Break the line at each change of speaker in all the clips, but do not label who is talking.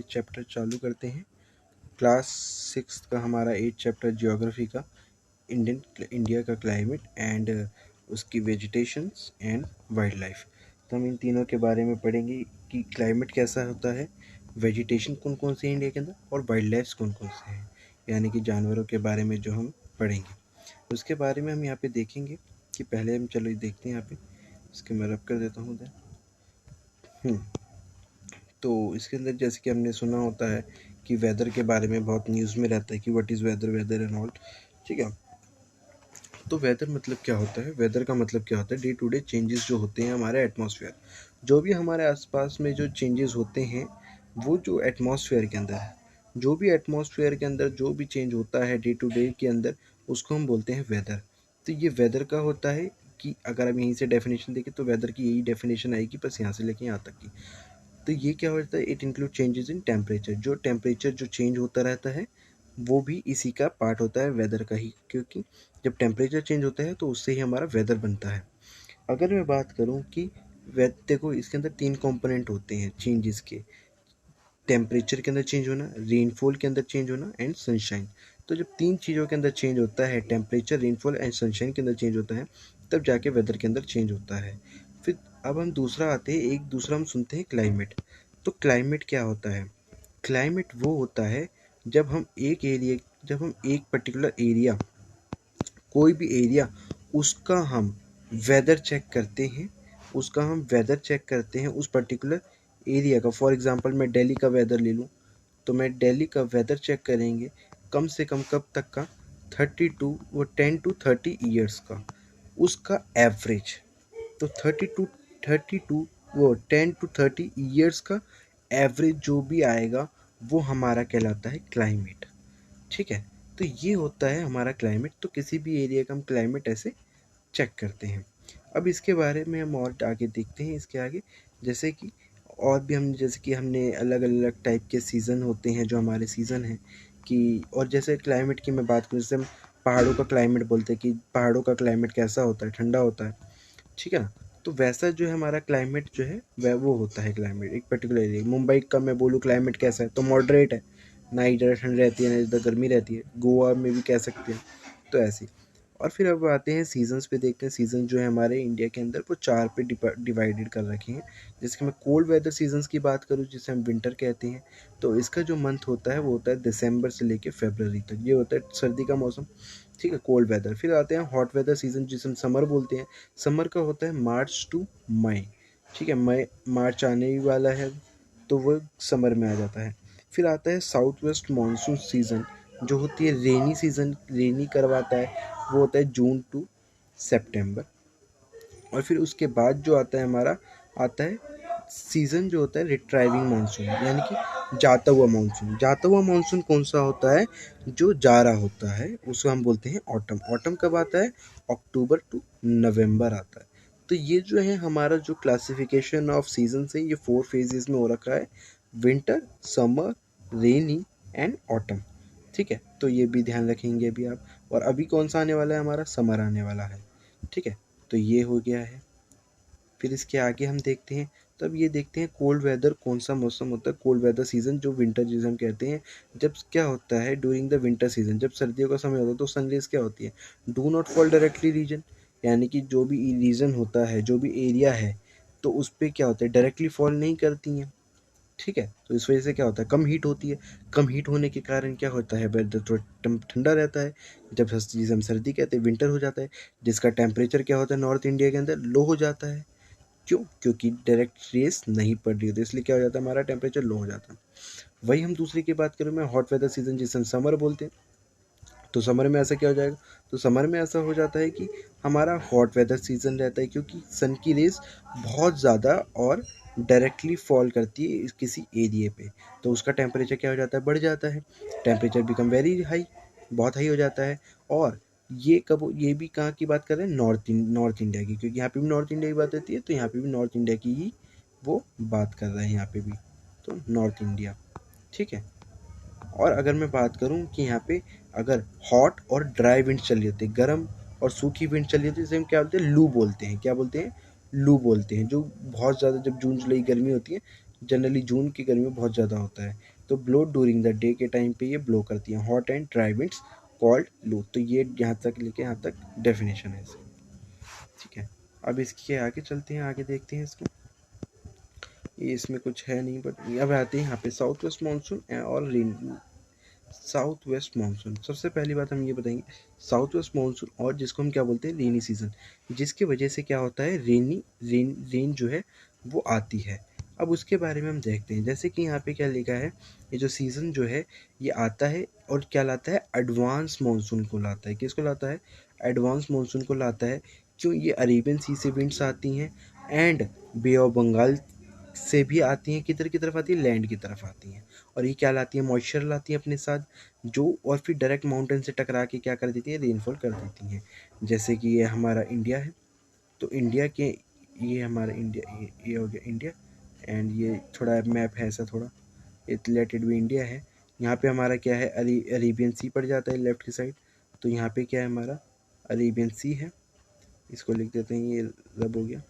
Chapter चालू करते हैं। क्लास 6 का हमारा 8 चैप्टर जियोग्राफी का इंडिया का क्लाइमेट एंड उसकी वेजिटेशंस एंड वाइल्ड लाइफ। तो हम इन तीनों के बारे में पढ़ेंगे कि क्लाइमेट कैसा होता है, वेजिटेशन कौन कौन सी है इंडिया के अंदर और वाइल्ड लाइफ कौन कौन से हैं, यानी कि जानवरों के बारे में जो हम पढ़ेंगे उसके बारे में हम यहाँ पे देखेंगे। कि पहले हम चलो देखते हैं यहाँ पे, इसके मैं रब कर देता हूँ उधर। तो इसके अंदर जैसे कि हमने सुना होता है कि वेदर के बारे में बहुत न्यूज़ में रहता है कि what is weather, weather and all. ठीक है, तो वेदर मतलब क्या होता है, वेदर का मतलब क्या होता है, डे टू डे चेंजेस जो होते हैं हमारे एटमॉस्फेयर, जो भी हमारे आसपास में जो चेंजेस होते हैं वो जो एटमॉस्फेयर के अंदर है, जो भी एटमॉस्फेयर के अंदर जो भी चेंज होता है डे टू डे के अंदर, उसको हम बोलते हैं वेदर। तो ये वेदर का होता है कि अगर हम यहीं से डेफिनेशन देखें तो वेदर की यही डेफिनेशन आएगी, बस यहाँ से लेके यहाँ तक की। तो ये क्या होता है, it include changes in temperature, जो टेम्परेचर जो चेंज होता रहता है वो भी इसी का पार्ट होता है, वेदर का ही, क्योंकि जब टेम्परेचर चेंज होता है तो उससे ही हमारा वेदर बनता है। अगर मैं बात करूँ कि देखो इसके अंदर 3 कंपोनेंट होते हैं चेंजेस के, टेम्परेचर के अंदर चेंज होना, रेनफॉल के अंदर चेंज होना एंड सनशाइन। तो जब 3 चीज़ों के अंदर चेंज होता है, टेम्परेचर, रेनफॉल एंड सनशाइन के अंदर चेंज होता है, तब जाके वेदर के अंदर चेंज होता है। फिर अब हम दूसरा आते हैं, एक दूसरा हम सुनते हैं क्लाइमेट। तो क्लाइमेट क्या होता है, क्लाइमेट वो होता है जब हम एक पर्टिकुलर एरिया, कोई भी एरिया, उसका हम वेदर चेक करते हैं, उसका हम वेदर चेक करते हैं उस पर्टिकुलर एरिया का। फॉर एग्जांपल मैं दिल्ली का वेदर ले लूँ, तो मैं दिल्ली का वेदर चेक करेंगे कम से कम कब तक का, 10 टू 30 ईयर्स का, उसका एवरेज। तो 32 वो 10 टू 30 ईयर्स का एवरेज जो भी आएगा वो हमारा कहलाता है क्लाइमेट। ठीक है, तो ये होता है हमारा क्लाइमेट। तो किसी भी एरिया का हम क्लाइमेट ऐसे चेक करते हैं। अब इसके बारे में हम और आगे देखते हैं, इसके आगे जैसे कि और भी हम, जैसे कि हमने अलग अलग टाइप के सीज़न होते हैं जो हमारे सीज़न हैं कि, और जैसे क्लाइमेट की मैं बात करूँ, जैसे हम पहाड़ों का क्लाइमेट बोलते हैं कि पहाड़ों का क्लाइमेट कैसा होता है, ठंडा होता है। ठीक है ना, तो वैसा जो है हमारा क्लाइमेट जो है वह वो होता है क्लाइमेट एक पर्टिकुलर एरिया। मुंबई का मैं बोलूँ क्लाइमेट कैसा है, तो मॉडरेट है, ना ही ज़्यादा ठंड रहती है ना ज़्यादा गर्मी रहती है, गोवा में भी कह सकते हैं। तो ऐसी। और फिर अब आते हैं सीजन्स पे, देखते हैं सीज़न जो है हमारे इंडिया के अंदर वो 4 पे डिवाइडेड कर रखे हैं। जैसे कि मैं कोल्ड वेदर सीजन्स की बात करूँ जिसे हम विंटर कहते हैं, तो इसका जो मंथ होता है वो होता है दिसंबर से लेके फरवरी तक, ये होता है सर्दी का मौसम। ठीक है, कोल्ड वेदर। फिर आते हैं हॉट वेदर सीजन जिसे हम समर बोलते हैं। समर का होता है मार्च टू मई। ठीक है, मई मार्च आने ही वाला है तो वो समर में आ जाता है। फिर आता है साउथ वेस्ट मानसून सीज़न, जो होती है रेनी सीज़न, रेनी करवाता है, वो होता है जून टू सितंबर। और फिर उसके बाद जो आता है हमारा, आता है सीज़न जो होता है रिट्राइविंग मानसून, यानी कि जाता हुआ मानसून। जाता हुआ मानसून कौन सा होता है, जो जा रहा होता है उसको हम बोलते हैं ऑटम। ऑटम कब आता है, अक्टूबर टू नवंबर आता है। तो ये जो है हमारा जो क्लासिफिकेशन ऑफ सीजन है ये 4 फेजेस में हो रखा है, winter, summer, rainy and autumn. ठीक है, तो ये भी ध्यान रखेंगे अभी आप। और अभी कौन सा आने वाला है, हमारा समर आने वाला है। ठीक है, तो ये हो गया है। फिर इसके आगे हम देखते हैं, तब ये देखते हैं कोल्ड वेदर कौन सा मौसम होता है, कोल्ड वेदर सीजन जो विंटर जिसे हम कहते हैं। जब क्या होता है ड्यूरिंग द विंटर सीजन, जब सर्दियों का समय होता है तो सनरेज क्या होती है, do not fall directly region, यानी कि जो भी रीजन होता है, जो भी एरिया है, तो उस पर क्या होता है डायरेक्टली फॉल नहीं करती हैं। ठीक है, तो इस वजह से क्या होता है, कम हीट होती है। कम हीट होने के कारण क्या होता है, वेदर थोड़ा ठंडा रहता है। जब जिसे हम सर्दी कहते हैं, विंटर हो जाता है, जिसका टेम्परेचर क्या होता है नॉर्थ इंडिया के अंदर लो हो जाता है। क्यों, क्योंकि डायरेक्ट रेस नहीं पड़ रही होती, इसलिए क्या हो जाता है, हमारा टेम्परेचर लो हो जाता है। वही हम दूसरी की बात करूँ मैं, हॉट वेदर सीजन जिसे हम समर बोलते हैं, तो समर में ऐसा क्या हो जाएगा, तो समर में ऐसा हो जाता है कि हमारा हॉट वेदर सीजन रहता है, क्योंकि सन की रेस बहुत ज़्यादा और डायरेक्टली फॉल करती है किसी एरिए पे, तो उसका टेम्परेचर क्या हो जाता है, बढ़ जाता है, टेम्परेचर बिकम वेरी हाई, बहुत हाई हो जाता है। और ये भी कहाँ की बात कर रहे हैं, नॉर्थ इंडिया की, क्योंकि यहाँ पे भी नॉर्थ इंडिया की बात होती है, तो यहाँ पे भी नॉर्थ इंडिया की ही वो बात कर रहे हैं यहाँ पे भी, तो नॉर्थ इंडिया। ठीक है, और अगर मैं बात करूँ कि यहाँ पे अगर हॉट और ड्राई विंड चल रही होती है, गर्म और सूखी विंड चल रही होती है, जिसे हम क्या बोलते हैं, लू बोलते हैं। क्या बोलते हैं, लू बोलते हैं। जो बहुत ज़्यादा, जब जून जुलाई गर्मी होती है, जनरली जून की गर्मी बहुत ज़्यादा होता है, तो ब्लो ड्यूरिंग द डे के टाइम पे ये ब्लो करती हैं। Hot and dry winds called लू। तो ये यहाँ तक लेके यहाँ तक डेफिनेशन है इसकी, ठीक है। अब इसके आगे चलते हैं, आगे देखते हैं इसको। ये इसमें कुछ है नहीं, बट अब आते हैं यहाँ पे साउथ वेस्ट मानसून और रेन। साउथ वेस्ट मानसून, सबसे पहली बात हम ये बताएंगे, साउथ वेस्ट मानसून और जिसको हम क्या बोलते हैं रेनी सीजन, जिसकी वजह से क्या होता है रेन जो है वो आती है। अब उसके बारे में हम देखते हैं, जैसे कि यहाँ पे क्या लिखा है, ये जो सीज़न जो है ये आता है और क्या लाता है, एडवांस मानसून को लाता है। किसको लाता है, एडवांस मानसून को लाता है। क्यों, ये अरेबियन सी से विंड्स आती हैं एंड बे ऑफ बंगाल से भी आती हैं, किधर की तरफ आती है, लैंड की तरफ आती हैं। और ये क्या लाती है, मॉइस्चर लाती है अपने साथ, जो और फिर डायरेक्ट माउंटेन से टकरा के क्या कर देती है, रेनफॉल कर देती हैं। जैसे कि ये हमारा इंडिया है, तो इंडिया के, ये हमारा इंडिया, ये हो गया इंडिया, एंड ये थोड़ा मैप है ऐसा थोड़ा, ये लेट इट भी इंडिया है। यहाँ पे हमारा क्या है, अरेबियन सी पड़ जाता है लेफ्ट की साइड, तो यहाँ पे क्या है हमारा, अरेबियन सी है, इसको लिख देते हैं, ये रब हो गया।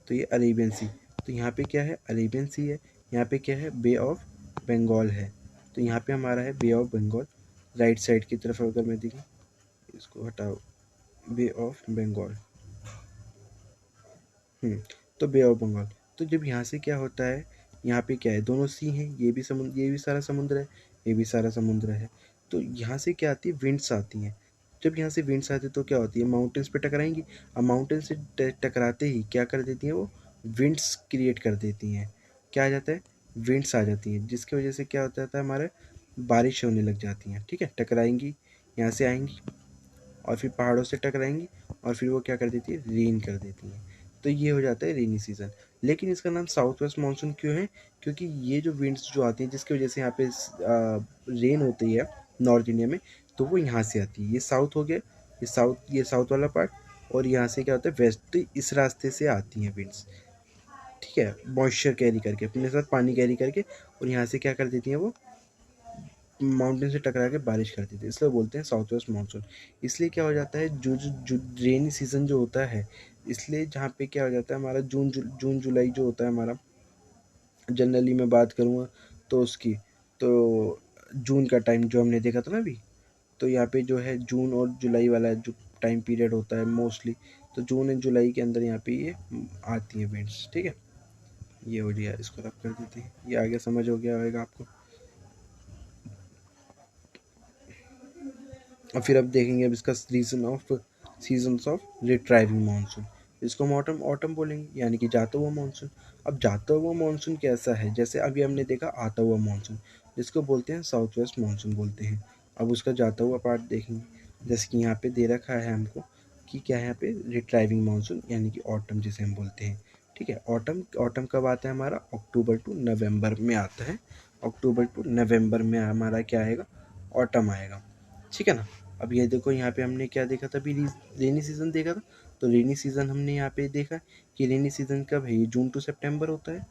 तो ये अरेबियन सी, तो यहाँ पे क्या है, अरेबियन सी है। यहाँ पे क्या है, बे ऑफ बंगाल है, तो यहाँ पे हमारा है बे ऑफ बंगाल। राइट साइड की तरफ अगर मैं देखूँ, इसको हटाओ, बे ऑफ बंगाल, तो बे ऑफ बंगाल। तो जब यहाँ से क्या होता है, यहाँ पे क्या है, दोनों सी हैं, ये भी समुद्र, ये भी सारा समुद्र है, ये भी सारा समुद्र है। तो यहाँ से क्या आती है, विंड्स आती हैं। जब यहाँ से विंड्स आती है तो क्या होती है, माउंटेन्स पे टकराएंगी। अब माउंटेन से टकराते ही क्या कर देती हैं वो, विंड्स क्रिएट कर देती हैं। क्या आ जाता है, विंड्स आ जाती हैं, जिसकी वजह से क्या होता है हमारे, बारिश होने लग जाती हैं, ठीक है। टकराएंगी, यहाँ से आएंगी और फिर पहाड़ों से टकराएंगी और फिर वो क्या कर देती है, रेन कर देती हैं। तो ये हो जाता है रेनी सीज़न। लेकिन इसका नाम साउथ वेस्ट मानसून क्यों है, क्योंकि ये जो विंड्स जो आती हैं जिसकी वजह से यहाँ पे रेन होती है नॉर्थ इंडिया में, तो वो यहाँ से आती है। ये साउथ हो गया, ये साउथ वाला पार्ट, और यहाँ से क्या होता है, वेस्ट, तो इस रास्ते से आती हैं विंड्स, ठीक है, मॉइस्चर कैरी करके अपने साथ, पानी कैरी करके, और यहाँ से क्या कर देती हैं वो, माउंटेन से टकरा के बारिश करती थी, इसलिए बोलते हैं साउथ वेस्ट मानसून। इसलिए क्या हो जाता है, जो रेनी सीज़न जो होता है, इसलिए जहाँ पे क्या हो जाता है हमारा, जून जुलाई जो होता है हमारा, जनरली मैं बात करूँगा तो उसकी, तो जून का टाइम जो हमने देखा था ना अभी, तो यहाँ पे जो है जून और जुलाई वाला जो टाइम पीरियड होता है मोस्टली, तो जून एंड जुलाई के अंदर यहाँ पे ये आती है विंड्स, ठीक है। ये हो गया, इसको रब कर देते हैं, ये आगे समझ हो गया होगा आपको। और फिर अब देखेंगे, अब इसका सीजन्स ऑफ रिट्राइविंग मानसून, इसको हम ऑटम ऑटम बोलेंगे, यानी कि जाता हुआ मानसून। अब जाता हुआ मानसून कैसा है, जैसे अभी हमने देखा आता हुआ मानसून, जिसको बोलते हैं साउथ वेस्ट मानसून बोलते हैं। अब उसका जाता हुआ पार्ट देखेंगे, जैसे कि यहाँ पे दे रखा है हमको कि क्या है यहाँ पे, रिट्राइविंग मानसून यानी कि ऑटम जिसे हम बोलते हैं, ठीक है। ऑटम ऑटम कब आता है हमारा, अक्टूबर टू नवंबर में आता है। अक्टूबर टू नवंबर में हमारा क्या आएगा, ऑटम आएगा, ठीक है ना। अब ये देखो, यहाँ पे हमने क्या देखा था अभी, रेनी सीज़न देखा था। तो रेनी सीज़न हमने यहाँ पे देखा कि रेनी सीज़न कब है, ये जून टू सितंबर होता है,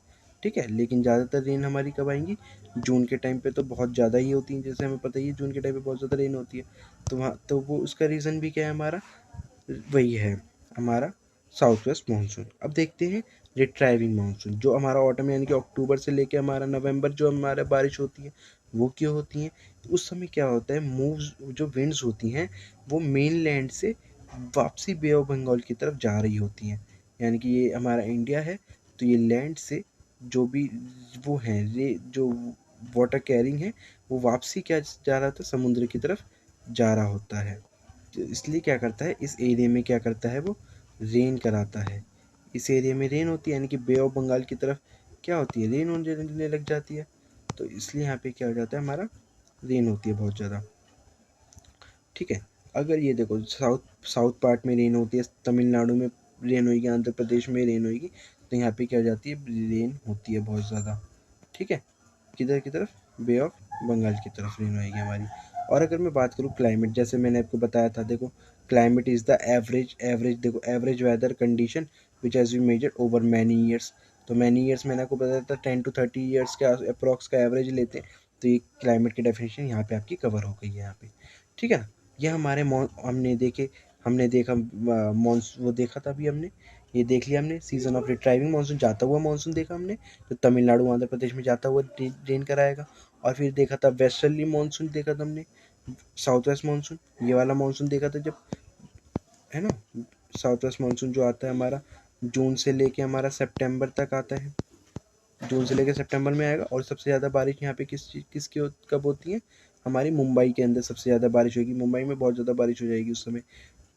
ठीक है। लेकिन ज़्यादातर रेन हमारी कब आएंगी, जून के टाइम पे तो बहुत ज़्यादा ही होती है, जैसे हमें पता ही है जून के टाइम पे बहुत ज़्यादा रेन होती है। तो वहाँ तो वो उसका रीज़न भी क्या है हमारा, वही है हमारा साउथ वेस्ट मानसून। अब देखते हैं रिट्राइविंग मानसून, जो हमारा ऑटम यानी कि अक्टूबर से लेके हमारा नवंबर जो हमारा बारिश होती है, वो क्यों होती हैं, तो उस समय क्या होता है, मूव्स, जो विंड्स होती हैं वो मेन लैंड से वापसी बे ऑफ बंगाल की तरफ जा रही होती हैं। यानी कि ये हमारा इंडिया है, तो ये लैंड से जो भी वो हैं जो वाटर कैरिंग है, वो वापसी क्या जा रहा था, समुद्र की तरफ जा रहा होता है। तो इसलिए क्या करता है, इस एरिया में क्या करता है वो, रेन कराता है। इस एरिया में रेन होती है, यानी कि बे ऑफ बंगाल की तरफ क्या होती है, रेन होने लग जाती है। तो इसलिए यहाँ पे क्या हो जाता है हमारा, रेन होती है बहुत ज़्यादा, ठीक है। अगर ये देखो, साउथ साउथ पार्ट में रेन होती है, तमिलनाडु में रेन होगी, आंध्र प्रदेश में रेन होगी, तो यहाँ पे क्या हो जाती है, रेन होती है बहुत ज़्यादा, ठीक है। किधर की तरफ, बे ऑफ बंगाल की तरफ रेन होएगी हमारी। और अगर मैं बात करूँ क्लाइमेट, जैसे मैंने आपको बताया था, देखो क्लाइमेट इज़ द एवरेज देखो average weather condition which has been measured over many years. तो मैनी ईयर्स मैंने आपको बताया था, 10 to 30 ईयर्स के अप्रॉक्स का एवरेज लेते हैं। तो ये क्लाइमेट की डेफिनेशन यहाँ पे आपकी कवर हो गई है यहाँ पे, ठीक है ना। ये हमारे हमने देखा वो देखा था अभी हमने, ये देख लिया हमने। सीजन ऑफ रिट्राइविंग मानसून, जाता हुआ मानसून देखा हमने, तो तमिलनाडु आंध्र प्रदेश में जाता हुआ रेन कराएगा। और फिर देखा था वेस्टर्ली मानसून, देखा था हमने साउथ वेस्ट मानसून, ये वाला मानसून देखा था जब, है ना। साउथ वेस्ट मानसून जो आता है हमारा जून से लेके हमारा सितंबर तक आता है, जून से लेकर सितंबर में आएगा। और सबसे ज़्यादा बारिश यहाँ पे कब होती है, हमारी मुंबई के अंदर सबसे ज़्यादा बारिश होगी, मुंबई में बहुत ज़्यादा बारिश हो जाएगी उस समय,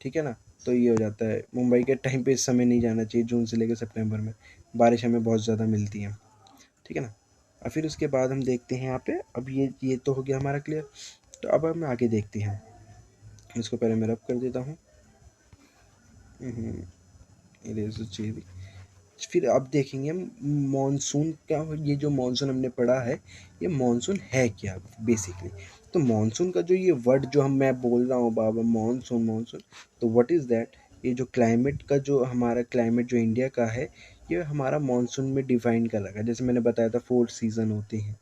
ठीक है ना। तो ये हो जाता है, मुंबई के टाइम पे इस समय नहीं जाना चाहिए, जून से लेकर सितंबर में बारिश हमें बहुत ज़्यादा मिलती है, ठीक है ना। और फिर उसके बाद हम देखते हैं यहाँ पे, अब ये तो हो गया हमारा क्लियर। तो अब हम आगे देखते हैं, इसको पहले मैं रब कर देता हूँ। इरेजर चाहिए। फिर अब देखेंगे हम मॉनसून क्या, ये जो मॉनसून हमने पढ़ा है, ये मॉनसून है क्या बेसिकली। तो मॉनसून का जो ये वर्ड जो मैं बोल रहा हूँ बाबा, मॉनसून मॉनसून, तो व्हाट इज़ दैट। ये जो क्लाइमेट का, जो हमारा क्लाइमेट जो इंडिया का है, ये हमारा मॉनसून में डिफाइन कर रखा है। जैसे मैंने बताया था 4 सीज़न होते हैं।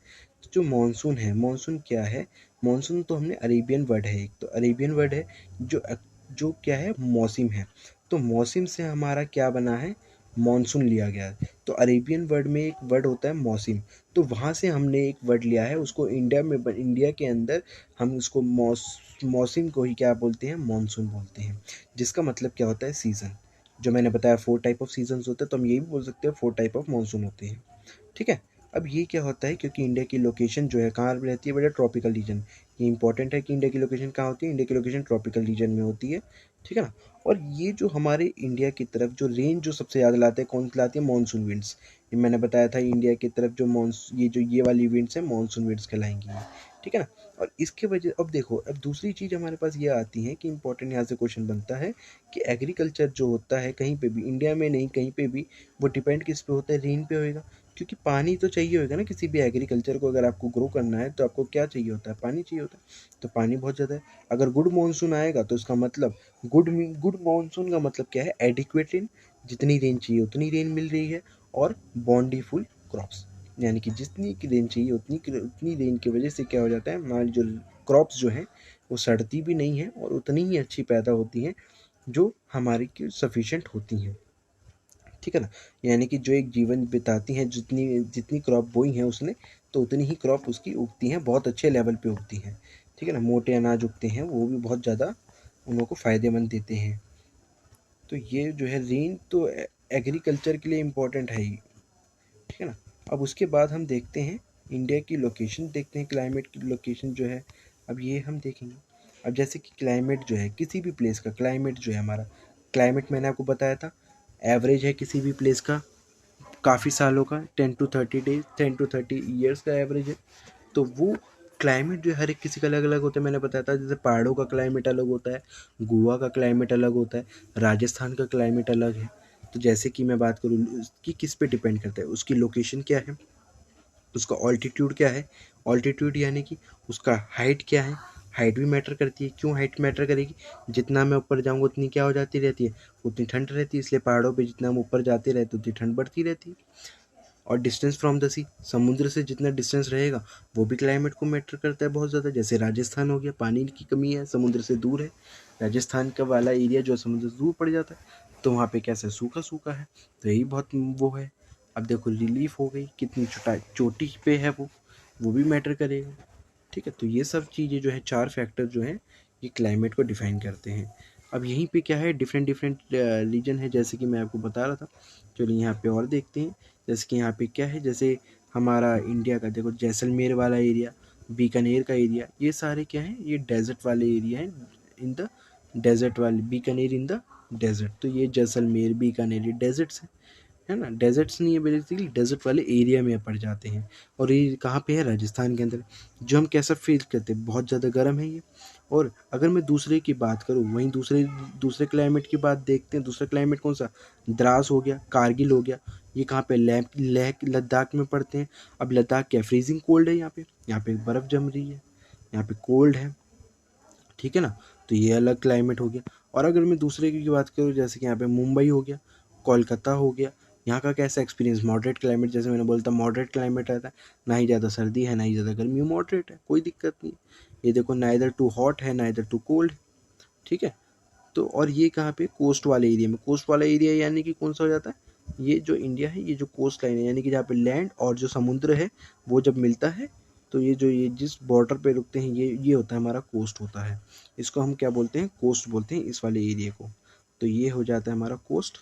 तो जो मॉनसून है, मॉनसून क्या है, मॉनसून तो हमने अरेबियन वर्ड है, एक तो अरेबियन वर्ड है जो जो क्या है, मौसम है। तो मौसम से हमारा क्या बना है, मॉनसून लिया गया है। तो अरेबियन वर्ड में एक वर्ड होता है मौसम, तो वहाँ से हमने एक वर्ड लिया है, उसको इंडिया के अंदर हम उसको मौसम को ही क्या बोलते हैं, मॉनसून बोलते हैं। जिसका मतलब क्या होता है, सीज़न। जो मैंने बताया 4 टाइप ऑफ सीजन्स होते हैं, तो हम ये भी बोल सकते हैं 4 टाइप ऑफ मॉनसून होते हैं, ठीक है। अब ये क्या होता है, क्योंकि इंडिया की लोकेशन जो है कहाँ रहती है बेटा, ट्रॉपिकल रीजन। ये इंपॉर्टेंट है कि इंडिया की लोकेशन कहाँ होती है, इंडिया की लोकेशन ट्रॉपिकल रीजन में होती है, ठीक है ना। और ये जो हमारे इंडिया की तरफ जो रेंज जो सबसे ज़्यादा लाते हैं, कौन लाती है, मानसून विंड्स। ये मैंने बताया था, इंडिया की तरफ जो ये वाली विंड्स हैं, मानसून विंड्स कहलाएंगी ये, ठीक है ना। और इसके वजह, अब देखो, अब दूसरी चीज़ हमारे पास ये आती है कि इंपॉर्टेंट यहाँ से क्वेश्चन बनता है कि एग्रीकल्चर जो होता है कहीं पे भी, इंडिया में नहीं कहीं पे भी, वो डिपेंड किस पे होता है, रेन पे होएगा। क्योंकि पानी तो चाहिए होगा ना, किसी भी एग्रीकल्चर को अगर आपको ग्रो करना है तो आपको क्या चाहिए होता है, पानी चाहिए होता है। तो पानी बहुत ज़्यादा है। अगर गुड मानसून आएगा तो इसका मतलब, गुड मानसून का मतलब क्या है, एडिक्वेट रेन, जितनी रेन चाहिए उतनी रेन मिल रही है। और बॉन्डीफुल क्रॉप्स, यानी कि जितनी की रेन चाहिए उतनी रेन की वजह से क्या हो जाता है, हमारी जो क्रॉप्स जो हैं वो सड़ती भी नहीं है और उतनी ही अच्छी पैदा होती हैं जो हमारी की सफिशेंट होती हैं, ठीक है ना। यानी कि जो एक जीवन बिताती हैं, जितनी जितनी क्रॉप बोई है उसने, तो उतनी ही क्रॉप उसकी उगती हैं, बहुत अच्छे लेवल पे उगती हैं, ठीक है ना। मोटे अनाज उगते हैं, वो भी बहुत ज़्यादा उन लोगों को फ़ायदेमंद देते हैं। तो ये जो है रेन तो एग्रीकल्चर के लिए इम्पोर्टेंट है ही, ठीक है ना। अब उसके बाद हम देखते हैं इंडिया की लोकेशन, देखते हैं क्लाइमेट की लोकेशन जो है, अब ये हम देखेंगे। अब जैसे कि क्लाइमेट जो है, किसी भी प्लेस का क्लाइमेट जो है हमारा, क्लाइमेट मैंने आपको बताया था एवरेज है किसी भी प्लेस का, काफ़ी सालों का, 10 to 30 डेज, 10 to 30 ईयर्स का एवरेज है। तो वो क्लाइमेट जो है हर एक किसी का अलग अलग होता है, मैंने बताया था। जैसे पहाड़ों का क्लाइमेट अलग होता है, गोवा का क्लाइमेट अलग होता है, राजस्थान का क्लाइमेट अलग है। तो जैसे कि मैं बात करूँ कि किस पे डिपेंड करता है, उसकी लोकेशन क्या है, उसका ऑल्टीट्यूड क्या है। ऑल्टीट्यूड यानी कि उसका हाइट क्या है, हाइट भी मैटर करती है। क्यों हाइट मैटर करेगी, जितना मैं ऊपर जाऊँगा उतनी क्या हो जाती रहती है, उतनी ठंड रहती है। इसलिए पहाड़ों पे जितना हम ऊपर जाते रहते उतनी ठंड बढ़ती रहती है। और डिस्टेंस फ्रॉम द सी, समुद्र से जितना डिस्टेंस रहेगा वो भी क्लाइमेट को मैटर करता है बहुत ज़्यादा। जैसे राजस्थान हो गया, पानी की कमी है, समुद्र से दूर है, राजस्थान का वाला एरिया जो समुद्र से दूर पड़ जाता है, तो वहाँ पे कैसे सूखा सूखा है, तो यही बहुत वो है। अब देखो रिलीफ हो गई, कितनी चोटी पे है वो भी मैटर करेगा, ठीक है। तो ये सब चीज़ें जो है, 4 फैक्टर जो हैं, ये क्लाइमेट को डिफाइन करते हैं। अब यहीं पे क्या है, डिफरेंट डिफरेंट रीजन है, जैसे कि मैं आपको बता रहा था। चलिए यहाँ पे और देखते हैं। जैसे कि यहाँ पे क्या है, जैसे हमारा इंडिया का देखो जैसलमेर वाला एरिया, बीकानेर का एरिया, ये सारे क्या हैं, ये डेजर्ट वाले एरिया हैं। इन द डेजर्ट वाले, बीकानेर इन द डेजर्ट, तो ये जैसलमेर बीकानेर ये डेजर्ट्स है ना। डेजर्ट्स नहीं है, बेसिकली डेजर्ट वाले एरिया में पड़ जाते हैं। और ये कहाँ पे है, राजस्थान के अंदर। जो हम कैसा फील करते हैं, बहुत ज़्यादा गर्म है ये। और अगर मैं दूसरे की बात करूँ, वहीं दूसरे दूसरे क्लाइमेट की बात देखते हैं। दूसरा क्लाइमेट कौन सा, द्रास हो गया, कारगिल हो गया, ये कहाँ पे, लेह लेह लद्दाख में पड़ते हैं। अब लद्दाख क्या, फ्रीजिंग कोल्ड है यहाँ पे बर्फ़ जम रही है, यहाँ पे कोल्ड है, ठीक है ना। तो ये अलग क्लाइमेट हो गया। और अगर मैं दूसरे की बात करूँ, जैसे कि यहाँ पे मुंबई हो गया, कोलकाता हो गया, यहाँ का कैसा एक्सपीरियंस, मॉडरेट क्लाइमेट, जैसे मैंने बोलता मॉडरेट क्लाइमेट रहता है, ना ही ज़्यादा सर्दी है ना ही ज़्यादा गर्मी, मॉडरेट है, कोई दिक्कत नहीं है। ये देखो नाइदर टू हॉट है नाइदर टू कोल्ड, ठीक है। तो और ये कहाँ पे, कोस्ट वाले एरिया में। कोस्ट वाला एरिया यानी कि कौन सा हो जाता है, ये जो इंडिया है, ये जो कोस्ट लाइन है, यानी कि जहाँ पे लैंड और जो समुद्र है वो जब मिलता है, तो ये जो ये जिस बॉर्डर पे रुकते हैं, ये होता है हमारा कोस्ट होता है। इसको हम क्या बोलते हैं, कोस्ट बोलते हैं इस वाले एरिया को। तो ये हो जाता है हमारा कोस्ट,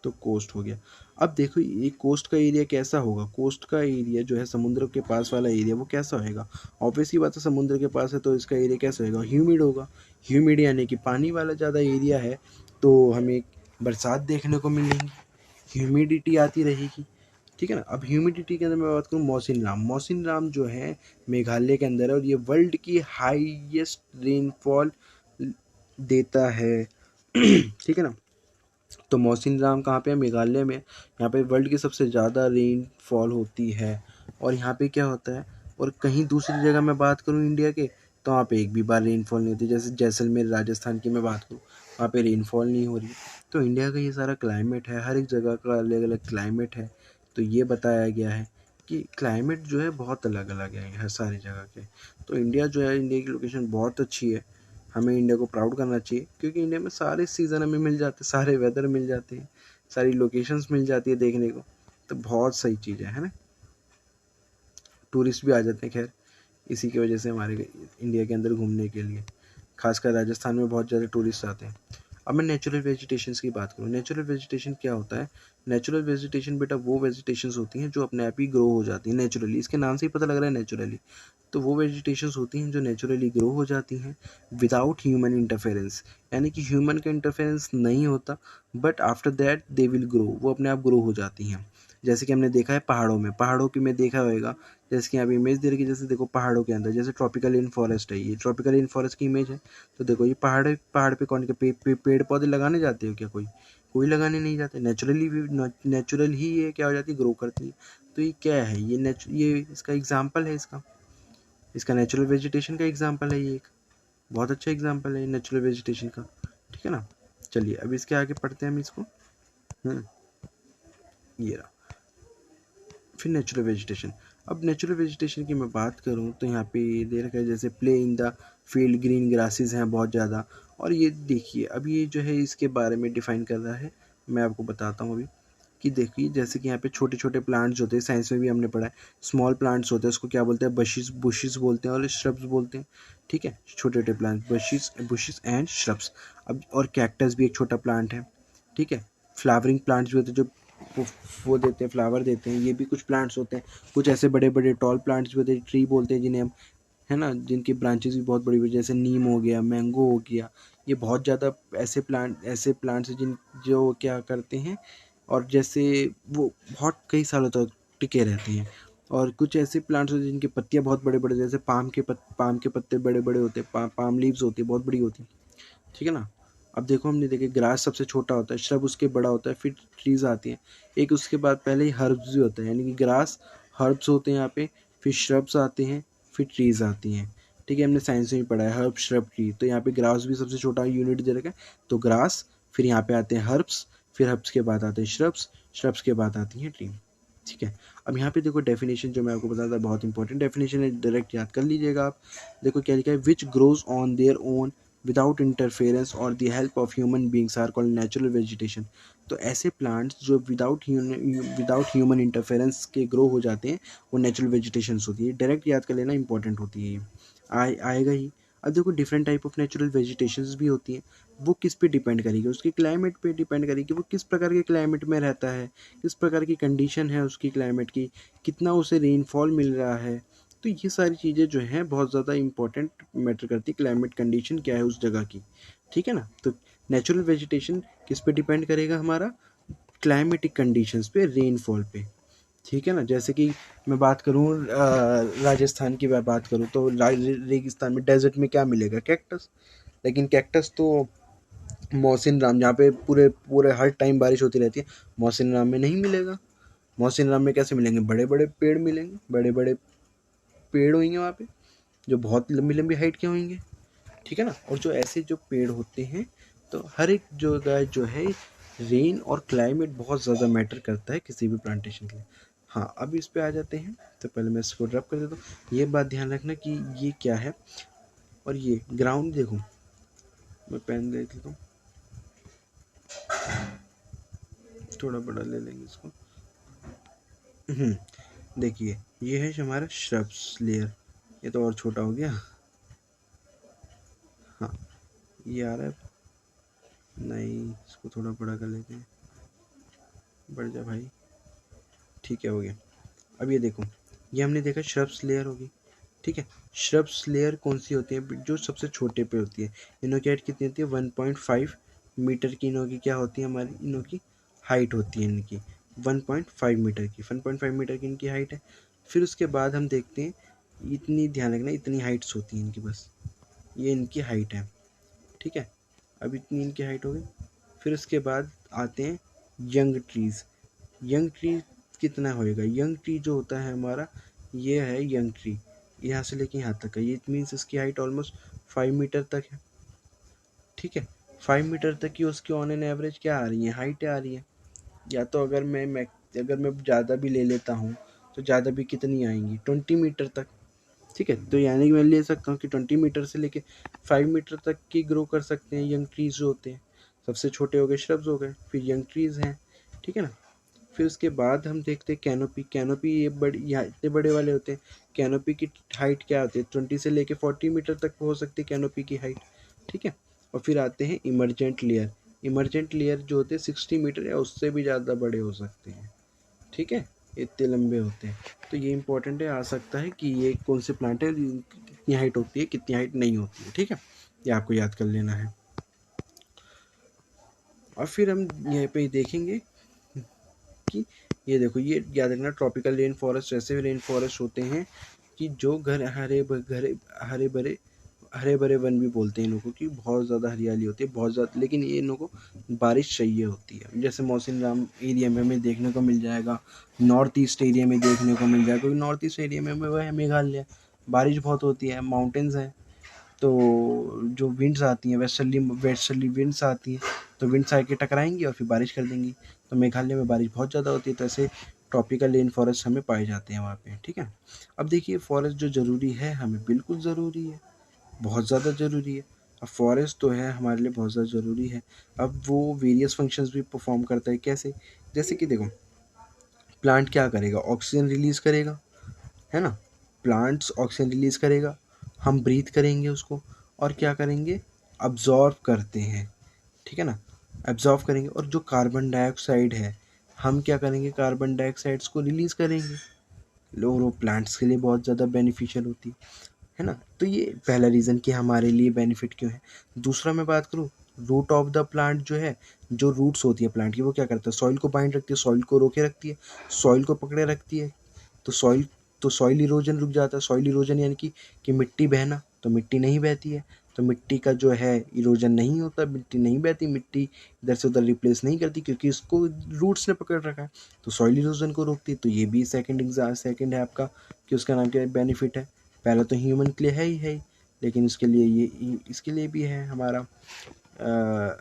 तो कोस्ट हो गया। अब देखो ये कोस्ट का एरिया कैसा होगा, कोस्ट का एरिया जो है समुद्र के पास वाला एरिया वो कैसा होएगा, ऑब्वियसली बात है समुद्र के पास है तो इसका एरिया कैसा होएगा, ह्यूमिड होगा। ह्यूमिड यानी कि पानी वाला ज़्यादा एरिया है, तो हमें बरसात देखने को मिलेंगी, ह्यूमिडिटी आती रहेगी। ठीक है ना। अब ह्यूमिडिटी के अंदर मैं बात करूँ, मौसिनराम। मौसिनराम जो है मेघालय के अंदर है, और ये वर्ल्ड की हाईएस्ट रेनफॉल देता है। ठीक है ना। तो मौसिनराम कहाँ पे है, मेघालय में। यहाँ पे वर्ल्ड की सबसे ज़्यादा रेनफॉल होती है। और यहाँ पे क्या होता है, और कहीं दूसरी जगह मैं बात करूँ इंडिया के, तो वहाँ पे एक भी बार रेनफॉल नहीं होती। जैसे जैसलमेर राजस्थान की मैं बात करूँ, वहाँ पे रेनफॉल नहीं हो रही। तो इंडिया का ये सारा क्लाइमेट है, हर एक जगह का अलग अलग क्लाइमेट है। तो ये बताया गया है कि क्लाइमेट जो है बहुत अलग अलग है हर सारी जगह के। तो इंडिया जो है, इंडिया की लोकेशन बहुत अच्छी है। हमें इंडिया को प्राउड करना चाहिए, क्योंकि इंडिया में सारे सीज़न हमें मिल जाते हैं, सारे वेदर मिल जाते हैं, सारी लोकेशंस मिल जाती है देखने को। तो बहुत सही चीज़ है ना। टूरिस्ट भी आ जाते हैं खैर इसी की वजह से हमारे इंडिया के अंदर घूमने के लिए। खासकर राजस्थान में बहुत ज़्यादा टूरिस्ट आते हैं। अब मैं नेचुरल वेजिटेशंस की बात करूँ, नेचुरल वेजिटेशन क्या होता है। नेचुरल वेजिटेशन बेटा वो वेजिटेशंस होती हैं जो अपने आप ही ग्रो हो जाती हैं नेचुरली, इसके नाम से ही पता लग रहा है नेचुरली। तो वो वेजिटेशंस होती हैं जो नेचुरली ग्रो हो जाती हैं विदाउट ह्यूमन इंटरफेरेंस, यानी कि ह्यूमन का इंटरफेरेंस नहीं होता, but after that they will grow, वो अपने आप ग्रो हो जाती हैं। जैसे कि हमने देखा है पहाड़ों में, पहाड़ों की में देखा होगा, जैसे कि यहाँ पे इमेज दे रखी है, जैसे देखो पहाड़ों के अंदर जैसे ट्रॉपिकल इन फॉरेस्ट है, ये ट्रॉपिकल इन फॉरेस्ट की इमेज है। तो देखो ये पहाड़ पे कौन के पेड़ पौधे लगाने जाते हो क्या, कोई लगाने नहीं जाते, नेचुरल ही ये क्या हो जाती है, ग्रो करती है। तो ये क्या है, ये इसका एग्जाम्पल है, इसका नेचुरल वेजिटेशन का एग्जाम्पल है, ये एक बहुत अच्छा एग्जाम्पल है नेचुरल वेजिटेशन का। ठीक है ना। चलिए अब इसके आगे पढ़ते हैं हम इसको। ये रहा फिर नेचुरल वेजिटेशन। अब नेचुरल वेजिटेशन की मैं बात करूं तो यहाँ पे दे रखा है जैसे play in the field, green grasses हैं बहुत ज़्यादा। और ये देखिए अब ये जो है इसके बारे में डिफ़ाइन कर रहा है, मैं आपको बताता हूँ अभी कि देखिए जैसे कि यहाँ पे छोटे छोटे प्लांट्स होते हैं, साइंस में भी हमने पढ़ा है, स्मॉल प्लांट्स होते हैं, उसको क्या बोलते हैं, बुशिस बोलते हैं और श्रब्स बोलते हैं। ठीक है, छोटे छोटे प्लांट बुशिस एंड श्रब्स। अब और कैक्टस भी एक छोटा प्लांट है। ठीक है, फ्लावरिंग प्लांट्स भी होते हैं जो वो देते हैं, फ्लावर देते हैं, ये भी कुछ प्लांट्स होते हैं। कुछ ऐसे बड़े बड़े टॉल प्लांट्स भी होते हैं, ट्री बोलते हैं जिन्हें हम, है ना, जिनकी ब्रांचेस भी बहुत बड़ी बड़ी, जैसे नीम हो गया, मैंगो हो गया। ये बहुत ज़्यादा ऐसे प्लांट्स हैं जिन जो क्या करते हैं, और जैसे वो बहुत कई सालों तक टिके रहते हैं। और कुछ ऐसे प्लांट्स होते हैं जिनकी पत्तियां बहुत बड़े बड़े, जैसे पाम के पत्ते बड़े बड़े होते हैं, पाम लीव्स होती है बहुत बड़ी होती है। ठीक है ना। अब देखो हमने देखे ग्रास सबसे छोटा होता है, श्रब उसके बड़ा होता है, फिर ट्रीज आती हैं। एक उसके बाद पहले ही हर्ब्स भी होता है, यानी कि ग्रास हर्ब्स होते हैं यहाँ पे, फिर श्रब्स आते हैं, फिर ट्रीज आती हैं। ठीक है, हमने साइंस में भी पढ़ा है हर्ब श्रब ट्री। तो यहाँ पे ग्रास भी सबसे छोटा यूनिट दे रखा है, तो ग्रास, फिर यहाँ पे आते हैं हर्ब्स, फिर हर्ब्स के बाद आते हैं श्रब्स, श्रब्स के बाद आती हैं ट्री। ठीक है। अब यहाँ पे देखो डेफिनेशन जो मैं आपको बताता था, बहुत इंपॉर्टेंट डेफिनेशन है, डायरेक्ट याद कर लीजिएगा आप। देखो क्या लिखा है, which grows on their own without interference और the help of human beings are called natural vegetation. तो ऐसे प्लांट्स जो विदाउट ह्यूमन इंटरफेरेंस के ग्रो हो जाते हैं वो नेचुरल वेजिटेशंस होती है। डायरेक्ट याद कर लेना, इंपॉर्टेंट होती है ये, आएगा ही। अब देखो different type of natural vegetations भी होती हैं, वो किस पे डिपेंड करेगी, उसके क्लाइमेट पे डिपेंड करेगी, वो किस प्रकार के क्लाइमेट में रहता है, किस प्रकार की कंडीशन है उसकी क्लाइमेट की, कितना उसे रेनफॉल मिल रहा है। तो ये सारी चीज़ें जो हैं बहुत ज़्यादा इंपॉर्टेंट मैटर करती है, क्लाइमेट कंडीशन क्या है उस जगह की। ठीक है ना। तो नेचुरल वेजिटेशन किस पे डिपेंड करेगा, हमारा क्लाइमेटिक कंडीशंस पे, रेनफॉल पे। ठीक है ना। जैसे कि मैं बात करूँ राजस्थान की मैं बात करूँ तो रेगिस्तान में डेजर्ट में क्या मिलेगा, कैक्टस। लेकिन कैक्टस तो मौसिन राम, जहाँ पे पूरे पूरे हर टाइम बारिश होती रहती है, मौसिन राम में नहीं मिलेगा। मौसिन राम में कैसे मिलेंगे, बड़े बड़े पेड़ मिलेंगे, बड़े बड़े पेड़ होंगे वहाँ पे जो बहुत लंबी लंबी हाइट के होंगे। ठीक है ना। और जो ऐसे जो पेड़ होते हैं, तो हर एक जगह जो है रेन और क्लाइमेट बहुत ज़्यादा मैटर करता है किसी भी प्लांटेशन के लिए। हाँ, अब इस पे आ जाते हैं, तो पहले मैं इसको ड्रॉप कर देता हूँ। ये बात ध्यान रखना कि ये क्या है, और ये ग्राउंड देखो, मैं पेन ले लेता हूँ, थोड़ा बड़ा ले लेंगे इसको। देखिए ये है हमारा श्रब्स लेयर, ये तो और छोटा हो गया। हाँ ये आ रहा है, नहीं इसको थोड़ा बड़ा कर लेते हैं, बढ़ जा भाई, ठीक है हो गया। अब ये देखो, ये हमने देखा श्रब्स लेयर होगी, ठीक है। श्रब्स लेयर कौन सी होती है, जो सबसे छोटे पे होती है। इनों की हाइट कितनी होती है, 1.5 मीटर की इनों की क्या होती है, हमारी इनों की हाइट होती है इनकी 1.5 मीटर की, 1.5 मीटर की इनकी हाइट है। फिर उसके बाद हम देखते हैं, इतनी ध्यान रखना, इतनी हाइट्स होती हैं इनकी, बस ये इनकी हाइट है, ठीक है। अब इतनी इनकी हाइट हो गई। फिर उसके बाद आते हैं यंग ट्रीज़। यंग ट्री कितना होएगा, यंग ट्री जो होता है हमारा, ये है यंग ट्री, यहाँ से लेके यहाँ तक है, ये इट मीन्स इसकी हाइट ऑलमोस्ट 5 मीटर तक है, ठीक है। 5 मीटर तक की उसकी ऑन एन एवरेज क्या आ रही है, हाइट आ रही है। या तो अगर मैं ज़्यादा भी ले लेता हूँ तो ज़्यादा भी कितनी आएंगी, 20 मीटर तक, ठीक है। तो यानी कि मैं ले सकता हूँ कि 20 मीटर से लेके 5 मीटर तक की ग्रो कर सकते हैं यंग ट्रीज जो होते हैं। सबसे छोटे हो गए श्रब्स हो गए, फिर यंग ट्रीज हैं, ठीक है ना। फिर उसके बाद हम देखते हैं कैनोपी। कैनोपी ये बड़ी, यहाँ इतने बड़े वाले होते हैं। कैनोपी की हाइट क्या होती है, 20 से लेके 40 मीटर तक हो सकती है कैनोपी की हाइट, ठीक है। और फिर आते हैं इमरजेंट लेयर। इमरजेंट लेयर जो होते हैं 60 मीटर या उससे भी ज़्यादा बड़े हो सकते हैं, ठीक है, इतने लंबे होते हैं। तो ये इंपॉर्टेंट है, आ सकता है कि ये कौन से प्लांट है, कितनी हाइट होती है कितनी हाइट नहीं होती है, ठीक है, ये आपको याद कर लेना है। और फिर हम यहाँ पे देखेंगे कि ये देखो, ये याद रखना, ट्रॉपिकल रेन फॉरेस्ट ऐसे रेन फॉरेस्ट होते हैं कि जो घर हरे भरे, हरे भरे वन भी बोलते हैं इन लोगों की, बहुत ज़्यादा हरियाली होती है, बहुत ज़्यादा, लेकिन ये इन लोगों को बारिश चाहिए होती है। जैसे मौसिन राम एरिया में हमें देखने को मिल जाएगा, नॉर्थ ईस्ट एरिया में देखने को मिल जाएगा, क्योंकि नॉर्थ ईस्ट एरिया में वह है मेघालय, बारिश बहुत होती है, माउंटेन्स हैं। तो जो विंड्स आती हैं, वेस्टर्ली विंड्स आती हैं, तो विंड्स आके टकराएंगी और फिर बारिश कर देंगी। तो मेघालय में बारिश बहुत ज़्यादा होती है, तो ऐसे ट्रॉपिकल रेन फॉरेस्ट हमें पाए जाते हैं वहाँ पे, ठीक है। अब देखिए फॉरेस्ट जो ज़रूरी है हमें, बिल्कुल ज़रूरी है, बहुत ज़्यादा ज़रूरी है। अब फॉरेस्ट तो है हमारे लिए बहुत ज़्यादा ज़रूरी है। अब वो वेरियस फंक्शंस भी परफॉर्म करता है, कैसे, जैसे कि देखो, प्लांट क्या करेगा, ऑक्सीजन रिलीज़ करेगा, है ना। प्लांट्स ऑक्सीजन रिलीज़ करेगा, हम ब्रीथ करेंगे उसको, और क्या करेंगे, अब्जॉर्व करते हैं, ठीक है ना, अब्जॉर्व करेंगे। और जो कार्बन डाइऑक्साइड है, हम क्या करेंगे, कार्बन डाइऑक्साइड्स को रिलीज़ करेंगे। और वो प्लांट्स के लिए बहुत ज़्यादा बेनिफिशियल होती है ना। तो ये पहला रीज़न कि हमारे लिए बेनिफिट क्यों है। दूसरा मैं बात करूँ, रूट ऑफ द प्लांट जो है, जो रूट्स होती है प्लांट की, वो क्या करता है, सॉइल को बाइंड रखती है, सॉइल को रोके रखती है, सॉइल को पकड़े रखती है। तो सॉइल इरोजन रुक जाता है। सॉइल इरोजन यानी कि मिट्टी बहना, तो मिट्टी नहीं बहती है, तो मिट्टी का जो है इरोजन नहीं होता, मिट्टी नहीं बहती, मिट्टी इधर से उधर रिप्लेस नहीं करती, क्योंकि इसको रूट्स ने पकड़ रखा है। तो सॉइल इरोजन को रोकती है। तो ये भी सेकंड है आपका, कि उसका नाम क्या बेनिफिट है। पहला तो ह्यूमन के लिए है ही, लेकिन इसके लिए भी है हमारा,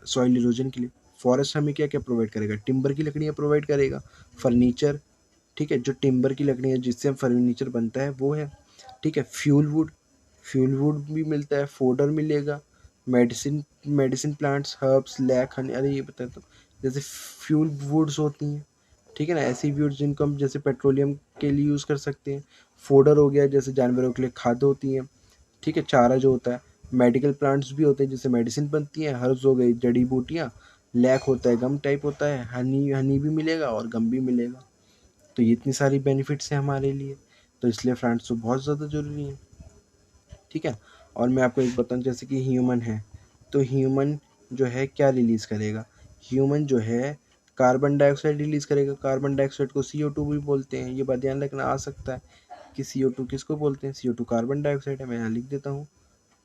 सॉइल इरोजन के लिए। फॉरेस्ट हमें क्या क्या प्रोवाइड करेगा, टिम्बर की लकड़ियाँ प्रोवाइड करेगा, फर्नीचर, ठीक है, जो टिम्बर की लकड़ी है जिससे फर्नीचर बनता है वो है, ठीक है। फ्यूल वुड भी मिलता है, फोडर मिलेगा, medicine plants, herbs, lac, honey, अरे ये बता दो, जैसे फ्यूल वुड्स होती हैं, ठीक है ना, ऐसी वुड्स जिनको हम जैसे पेट्रोलियम के लिए यूज़ कर सकते हैं। फोडर हो गया, जैसे जानवरों के लिए खाद होती है, ठीक है, चारा जो होता है। मेडिकल प्लांट्स भी होते हैं जिससे मेडिसिन बनती है, हर्ब्स हो गई जड़ी बूटियाँ, लैक होता है गम टाइप होता है, हनी भी मिलेगा और गम भी मिलेगा। तो ये इतनी सारी बेनिफिट्स हैं हमारे लिए, तो इसलिए प्लांट्स तो बहुत ज़्यादा ज़रूरी है, ठीक है। और मैं आपको एक बताऊँ, जैसे कि ह्यूमन है, तो ह्यूमन जो है क्या रिलीज़ करेगा, ह्यूमन जो है कार्बन डाइऑक्साइड रिलीज़ करेगा। कार्बन डाइऑक्साइड को CO2 भी बोलते हैं, ये बात ध्यान रखना आ सकता है कि CO2 किसको बोलते हैं, CO2 कार्बन डाइऑक्साइड है, मैं यहाँ लिख देता हूँ।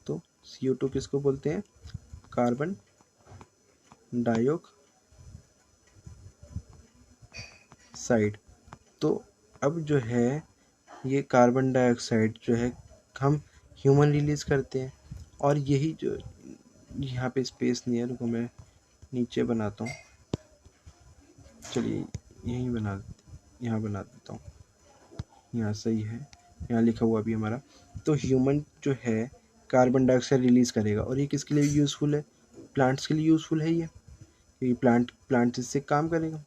तो CO2 किसको बोलते हैं, कार्बन डाइऑक्साइड। तो अब जो है ये कार्बन डाइऑक्साइड जो है हम ह्यूमन रिलीज़ करते हैं, और यही जो यहाँ पे स्पेस नहीं है, रुको मैं नीचे बनाता हूँ, चलिए यहीं यहाँ बना देता हूँ, यहाँ सही है, यहाँ लिखा हुआ भी हमारा। तो ह्यूमन जो है कार्बन डाइऑक्साइड रिलीज़ करेगा, और ये किसके लिए यूज़फुल है, प्लांट्स के लिए यूज़फुल है ये प्लांट इससे काम करेगा,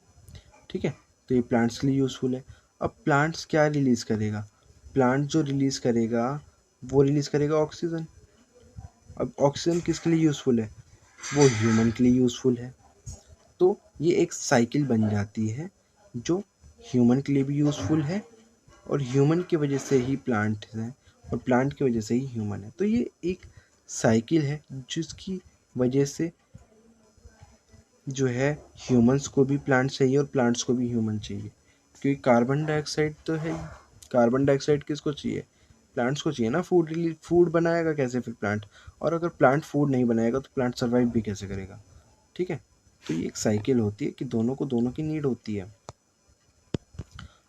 ठीक है। तो ये प्लांट्स के लिए यूज़फुल है। अब प्लांट्स क्या रिलीज़ करेगा, प्लांट जो रिलीज़ करेगा वो रिलीज़ करेगा ऑक्सीजन। अब ऑक्सीजन किसके लिए यूज़फुल है, वो ह्यूमन के लिए यूज़फुल है। तो ये एक साइकिल बन जाती है जो ह्यूमन के लिए भी यूज़फुल है, और ह्यूमन की वजह से ही प्लांट है, और प्लांट की वजह से ही ह्यूमन है। तो ये एक साइकिल है जिसकी वजह से जो है ह्यूमंस को भी प्लांट चाहिए और प्लांट्स को भी ह्यूमन चाहिए, क्योंकि कार्बन डाइऑक्साइड तो है ही। कार्बन डाइऑक्साइड किसको चाहिए, प्लांट्स को चाहिए ना। फूड बनाएगा कैसे फिर प्लांट, और अगर प्लांट फूड नहीं बनाएगा तो प्लांट सर्वाइव भी कैसे करेगा, ठीक है। तो ये एक साइकिल होती है कि दोनों को दोनों की नीड होती है।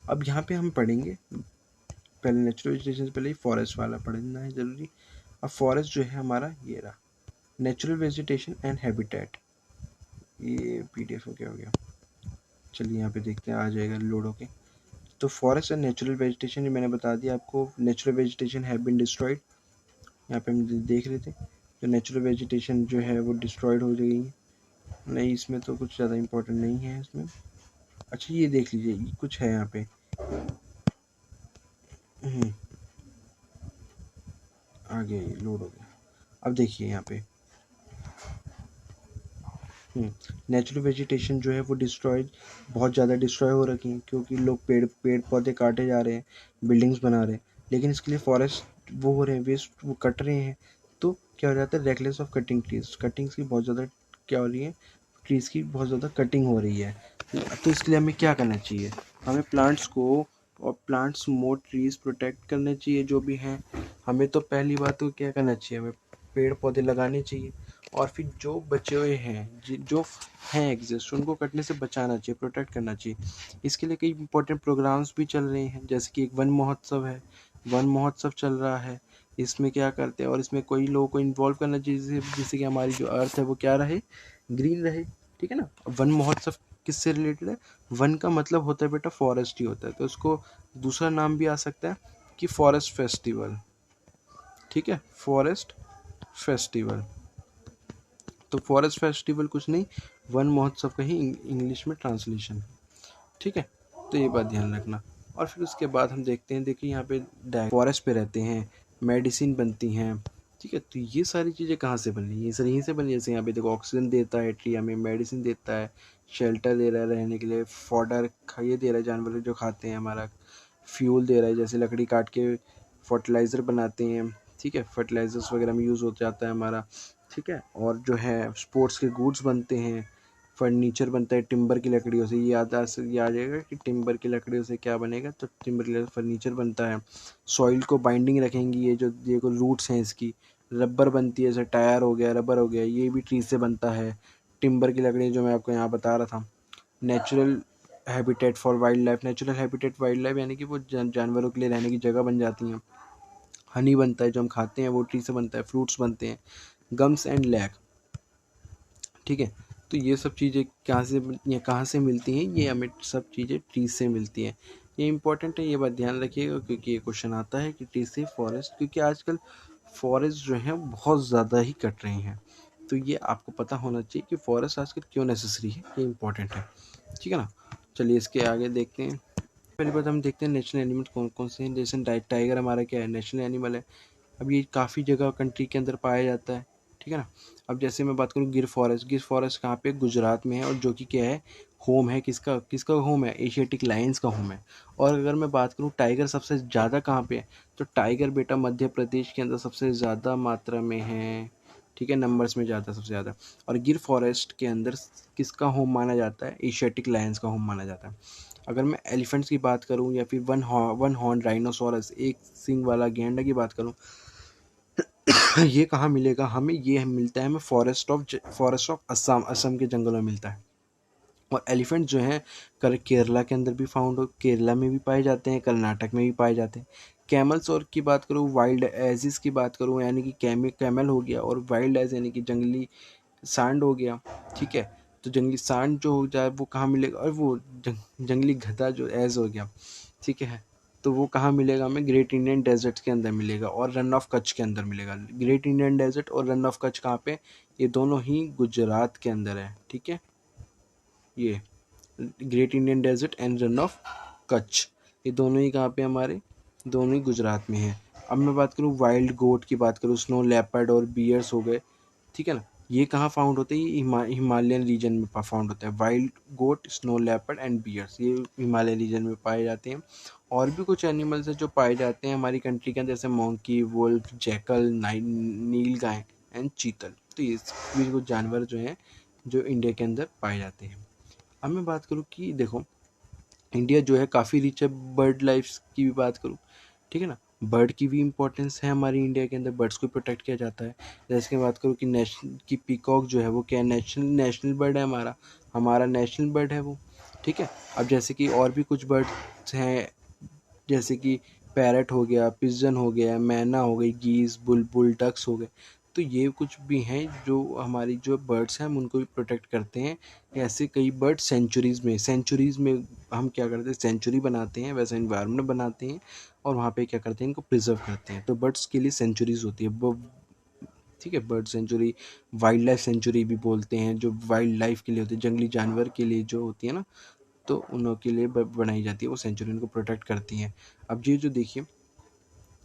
अब यहाँ पे हम पढ़ेंगे, पहले नेचुरल वेजिटेशन से पहले ही फॉरेस्ट वाला पढ़ना है ज़रूरी। अब फॉरेस्ट जो है हमारा ये रहा, नेचुरल वेजिटेशन एंड हैबिटेट। ये PDF में क्या हो गया, चलिए यहाँ पे देखते हैं, आ जाएगा लोड होके। तो फॉरेस्ट एंड नेचुरल वेजिटेशन, ये मैंने बता दिया आपको, natural vegetation have been destroyed. यहाँ पे हम देख रहे थे तो नेचुरल वेजिटेशन जो है वो डिस्ट्रॉयड हो गई है। नहीं, इसमें तो कुछ ज़्यादा इंपॉर्टेंट नहीं है इसमें। अच्छा ये देख लीजिए, ये कुछ है यहाँ पे। आ गया, ये लोड हो गया। अब देखिए यहाँ पे नेचुरल वेजिटेशन जो है वो डिस्ट्रॉयड, बहुत ज़्यादा डिस्ट्रॉय हो रखी हैं, क्योंकि लोग पेड़ पौधे काटे जा रहे हैं, बिल्डिंग्स बना रहे हैं। लेकिन इसके लिए फॉरेस्ट वो हो रहे हैं, वेस्ट वो कट रहे हैं। तो क्या हो जाता है, reckless of cutting trees, cuttings की बहुत ज़्यादा क्या हो रही है, ट्रीज़ की बहुत ज़्यादा कटिंग हो रही है। तो इसके लिए हमें क्या करना चाहिए, हमें प्लांट्स को और प्लांट्स मोर ट्रीज़ प्रोटेक्ट करने चाहिए जो भी हैं। हमें तो पहली बात तो क्या करना चाहिए, हमें पेड़ पौधे लगाने चाहिए, और फिर जो बचे हुए हैं जो हैं एग्जिस्ट, उनको कटने से बचाना चाहिए, प्रोटेक्ट करना चाहिए। इसके लिए कई इंपॉर्टेंट प्रोग्राम्स भी चल रहे हैं, जैसे कि एक वन महोत्सव है, वन महोत्सव चल रहा है। इसमें क्या करते हैं, और इसमें कोई लोगों को इन्वॉल्व करना चाहिए, जिससे कि हमारी जो अर्थ है वो क्या रहे, ग्रीन रहे, ठीक है ना। वन महोत्सव किससे रिलेटेड है, वन का मतलब होता है बेटा फॉरेस्ट ही होता है, तो उसको दूसरा नाम भी आ सकता है कि फॉरेस्ट फेस्टिवल, ठीक है, फॉरेस्ट फेस्टिवल। तो फॉरेस्ट फेस्टिवल कुछ नहीं, वन महोत्सव का ही इंग्लिश में ट्रांसलेशन, ठीक है। तो ये बात ध्यान रखना। और फिर उसके बाद हम देखते हैं, देखिए यहाँ पे फॉरेस्ट पे रहते हैं, मेडिसिन बनती हैं, ठीक है। तो ये सारी चीज़ें कहाँ से बन रही हैं, ये सारी यहीं से बनी। जैसे यहाँ पे देखो ऑक्सीजन देता है ट्री, हमें मेडिसिन देता है, शेल्टर दे रहा है रहने के लिए, फॉडर ये दे रहा है जानवर जो खाते हैं, हमारा फ्यूल दे रहा है, जैसे लकड़ी काट के फर्टिलाइज़र बनाते हैं, ठीक है, फर्टिलाइज़र्स वगैरह में यूज़ हो जाता है हमारा, ठीक है। और जो है स्पोर्ट्स के गुड्स बनते हैं, फर्नीचर बनता है टिम्बर की लकड़ियों से। ये ये आ जाएगा कि टिम्बर की लकड़ियों से क्या बनेगा, तो टिम्बर की फर्नीचर बनता है। सॉइल को बाइंडिंग रखेंगी, ये को रूट्स हैं इसकी, रबर बनती है, जैसे टायर हो गया, रबर हो गया, ये भी ट्री से बनता है। टिम्बर की लकड़ी जो मैं आपको यहाँ बता रहा था। Natural habitat for wild life, natural habitat wild life यानी कि वो जानवरों के लिए रहने की जगह बन जाती हैं। हनी बनता है जो हम खाते हैं, वो ट्री से बनता है, फ्रूट्स बनते हैं, गम्स एंड लैक, ठीक है। तो ये सब चीज़ें कहाँ से मिलती हैं, ये हमें सब चीज़ें ट्री से मिलती हैं। ये इंपॉर्टेंट है, ये बात ध्यान रखिएगा, क्योंकि ये क्वेश्चन आता है कि ट्री से फॉरेस्ट, क्योंकि आजकल फॉरेस्ट जो है बहुत ज़्यादा ही कट रहे हैं। तो ये आपको पता होना चाहिए कि फॉरेस्ट आजकल क्यों नेसेसरी है, ये इंपॉर्टेंट है, ठीक है ना। चलिए इसके आगे देखते हैं। पहली बात हम देखते हैं नेशनल एनिमल कौन कौन से हैं। जैसे टाइगर हमारा क्या है, नेशनल एनिमल है। अब ये काफ़ी जगह कंट्री के अंदर पाया जाता है, ठीक है ना। अब जैसे मैं बात करूँ गिर फॉरेस्ट कहाँ पे, गुजरात में है, और जो कि क्या है, होम है किसका, किसका होम है, एशियाटिक लायंस का होम है। और अगर मैं बात करूँ टाइगर सबसे ज़्यादा कहाँ पे है, तो टाइगर बेटा मध्य प्रदेश के अंदर सबसे ज़्यादा मात्रा में है, ठीक है, नंबर्स में ज़्यादा, सबसे ज़्यादा। और गिर फॉरेस्ट के अंदर किसका होम माना जाता है, एशियाटिक लायंस का होम माना जाता है। अगर मैं एलिफेंट्स की बात करूँ, या फिर वन हॉर्न राइनोसोरस, एक सिंग वाला गैंडा की बात करूँ, ये कहाँ मिलेगा हमें, ये मिलता है हमें फॉरेस्ट ऑफ असम, असम के जंगलों में मिलता है। और एलिफेंट जो हैं केरला के अंदर भी फाउंड हो, केरला में भी पाए जाते हैं, कर्नाटक में भी पाए जाते हैं। कैमल्स और की बात करूँ, वाइल्ड एजिस की बात करूँ, यानी कि कैमल हो गया, और वाइल्ड एज यानी कि जंगली सांड हो गया, ठीक है। तो जंगली सांड जो हो जाए वो कहाँ मिलेगा, और वो जंगली गधा जो एज हो गया, ठीक है। तो वो कहाँ मिलेगा हमें, ग्रेट इंडियन डेजर्ट के अंदर मिलेगा और रन ऑफ कच्छ के अंदर मिलेगा। ग्रेट इंडियन डेजर्ट और रन ऑफ कच्छ कहाँ पे, ये दोनों ही गुजरात के अंदर है, ठीक है। ये great Indian desert and Rann of Kutch, ये दोनों ही कहाँ पे हमारे, दोनों ही गुजरात में है। अब मैं बात करूँ वाइल्ड गोट की बात करूँ, स्नो लेपर्ड और बियर्स हो गए, ठीक है ना, ये कहाँ फाउंड होते हैं, ये हिमालयन रीजन में फाउंड होता है। Wild goat, snow leopard and bears ये हिमालय रीजन में पाए जाते हैं। और भी कुछ एनिमल्स हैं जो पाए जाते हैं हमारी कंट्री के अंदर, जैसे monkey, wolf, jackal, nilgai and chital. तो ये कुछ जानवर जो हैं जो इंडिया के अंदर पाए जाते हैं। अब मैं बात करूँ कि देखो इंडिया जो है काफ़ी रिच है, बर्ड लाइफ की भी बात करूँ, ठीक है ना, बर्ड की भी इम्पोर्टेंस है हमारी इंडिया के अंदर, बर्ड्स को प्रोटेक्ट किया जाता है। जैसे कि बात करूँ कि नेशनल की पीकॉक जो है वो क्या नेशनल नेशनल बर्ड है हमारा, हमारा नेशनल बर्ड है वो, ठीक है। अब जैसे कि और भी कुछ बर्ड्स हैं, जैसे कि पैरट हो गया, पिजन हो गया, मैना हो गई, गीज, बुलबुल, डक्स हो गए। तो ये कुछ भी हैं जो हमारी जो बर्ड्स हैं हम उनको भी प्रोटेक्ट करते हैं। ऐसे कई बर्ड सेंचुरीज़ में हम क्या करते हैं, सेंचुरी बनाते हैं, वैसा इन्वायरमेंट बनाते हैं और वहाँ पे क्या करते हैं, इनको प्रिजर्व करते हैं। तो बर्ड्स के लिए सेंचुरीज होती है वो, ठीक है। Bird sanctuary, wild life sanctuary भी बोलते हैं, जो वाइल्ड लाइफ के लिए होती है, जंगली जानवर के लिए जो होती है ना, तो उन के लिए बनाई जाती है वो सेंचुरी, उनको प्रोटेक्ट करती हैं। अब ये जो देखिए,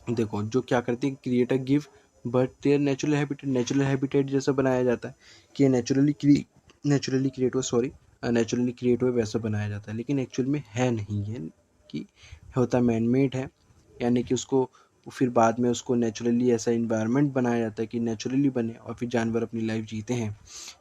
देखो जो क्या करती है, creator give but there natural habitat जैसा बनाया जाता है कि नेचुरली क्रिएट हुआ, सॉरी, नेचुरली क्रिएट हुआ वैसा बनाया जाता है, लेकिन एक्चुअल में है नहीं है कि होता मैन मेड है, यानी कि उसको फिर बाद में उसको नेचुरली ऐसा इन्वायरमेंट बनाया जाता है कि नेचुरली बने और फिर जानवर अपनी लाइफ जीते हैं।